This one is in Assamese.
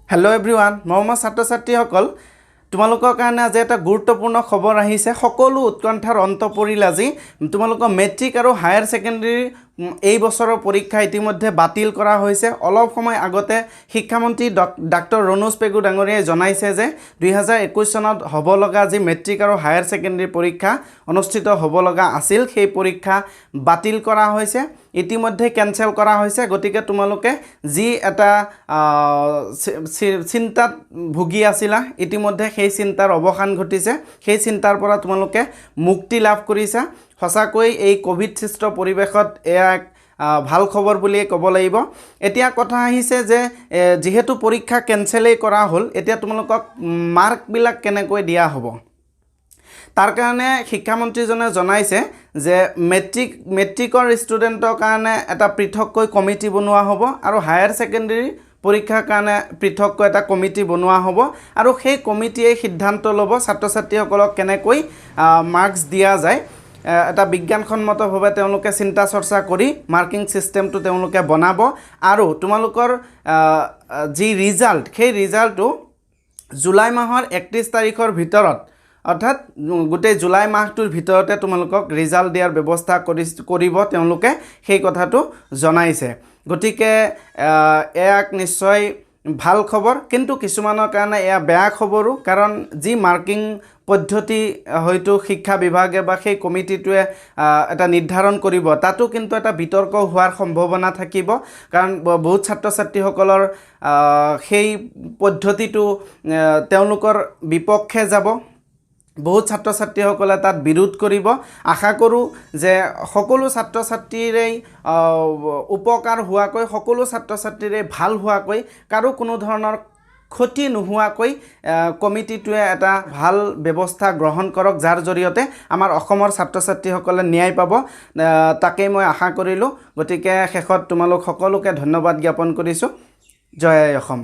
हेलो एवरीवन मरমৰ ছাত্ৰ ছাত্ৰীসকল তোমালোকৰ কাৰণে আজি এটা গুৰুত্বপূৰ্ণ খবৰ আহিছে সকলো উৎকণ্ঠাৰ অন্ত পৰিল আজি তোমালোকৰ মেট্ৰিক আৰু হায়াৰ সেকেন্ডাৰী এই বছৰৰ পৰীক্ষা ইতিমধ্যে বাতিল কৰা হৈছে অলপ সময় আগতে শিক্ষামন্ত্ৰী ডক্টৰ ৰণোজ পেগু ডাঙৰীয়াই জনাইছে যে 2021 চনত হ'ব লগা যি মেট্ৰিক আৰু হায়াৰ সেকেন্ডাৰী পৰীক্ষা অনুষ্ঠিত হ'ব লগা আছিল সেই পৰীক্ষা বাতিল কৰা হৈছে ইতিমধ্যে কেনসেল কৰা হৈছে গতিকে তোমালোকে যি এটা চিন্তাত ভুগি আছিলা ইতিমধ্যে সেই চিন্তাৰ অৱসান ঘটিছে সেই চিন্তাৰ পৰা তোমালোকে মুক্তি লাভ কৰিছা সঁচাকৈ এই কোভিড সৃষ্ট পৰিবেশত এক ভাল খবৰ বুলি ক'ব লাগিব এতিয়া কথা আহিছে যে যেহেতু পৰীক্ষা কেনসেলেই কৰা হ'ল এতিয়া তোমালোকক মাৰ্ক বিলাক কেনেকৈ দিয়া হ'ব তাৰ কাৰণে শিক্ষামন্ত্ৰীজনে জনাইছে যে মেট্ৰিকৰ ষ্টুডেণ্টৰ কাৰণে এটা পৃথককৈ কমিটি বনোৱা হ'ব আৰু হায়াৰ সেকেন্ডাৰী পৰীক্ষাৰ কাৰণে পৃথককৈ এটা কমিটি বনোৱা হ'ব আৰু সেই কমিটিয়ে সিদ্ধান্ত ল'ব ছাত্ৰ ছাত্ৰীসকলক কেনেকৈ মাৰ্কস দিয়া যায় এটা বিজ্ঞানসন্মতভাৱে তেওঁলোকে চিন্তা চৰ্চা কৰি মাৰ্কিং সিস্টেমটো তেওঁলোকে বনাব আৰু তোমালোকৰ যি ৰিজাল্ট সেই ৰিজাল্টটো জুলাই মাহৰ 31 তাৰিখৰ ভিতৰত অৰ্থাৎ গোটেই জুলাই মাহটোৰ ভিতৰতে তোমালোকক ৰিজাল্ট দিয়াৰ ব্যৱস্থা কৰিব তেওঁলোকে সেই কথাটো জনাইছে গতিকে এক নিশ্চয় ভাল খবৰ কিন্তু কিছুমানৰ কাৰণে এয়া বেয়া খবৰো কাৰণ যি মাৰ্কিং পদ্ধতি হয়তো শিক্ষা বিভাগে বা সেই কমিটিটোৱে এটা নিৰ্ধাৰণ কৰিব তাতো কিন্তু এটা বিতৰ্ক হোৱাৰ সম্ভাৱনা থাকিব কাৰণ বহুত ছাত্ৰ ছাত্ৰীসকলৰ সেই পদ্ধতিটো তেওঁলোকৰ বিপক্ষে যাব বহুত ছাত্ৰ ছাত্ৰীসকলে তাত বিৰোধ কৰিব আশা কৰোঁ যে সকলো ছাত্ৰ ছাত্ৰীৰে উপকাৰ হোৱাকৈ সকলো ছাত্ৰ ছাত্ৰীৰে ভাল হোৱাকৈ কাৰো কোনো ধৰণৰ ক্ষতি নোহোৱাকৈ কমিটিটোৱে এটা ভাল ব্যৱস্থা গ্ৰহণ কৰক যাৰ জৰিয়তে আমাৰ অসমৰ ছাত্ৰ ছাত্ৰীসকলে ন্যায় পাব তাকেই মই আশা কৰিলোঁ গতিকে শেষত তোমালোক সকলোকে ধন্যবাদ জ্ঞাপন কৰিছোঁ জয় অসম